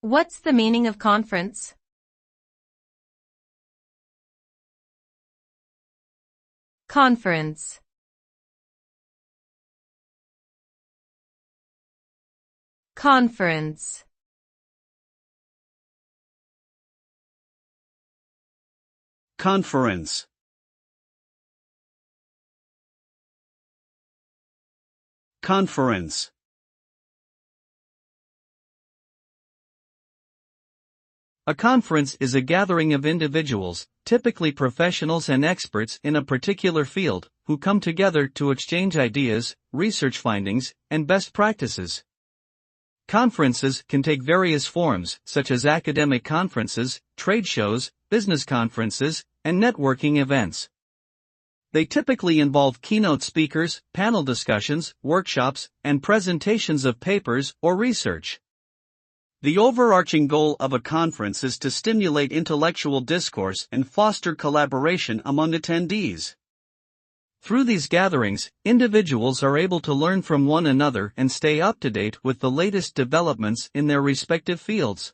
What's the meaning of conference? Conference. Conference. Conference. Conference. A conference is a gathering of individuals, typically professionals and experts in a particular field, who come together to exchange ideas, research findings, and best practices. Conferences can take various forms, such as academic conferences, trade shows, business conferences, and networking events. They typically involve keynote speakers, panel discussions, workshops, and presentations of papers or research. The overarching goal of a conference is to stimulate intellectual discourse and foster collaboration among attendees. Through these gatherings, individuals are able to learn from one another and stay up to date with the latest developments in their respective fields.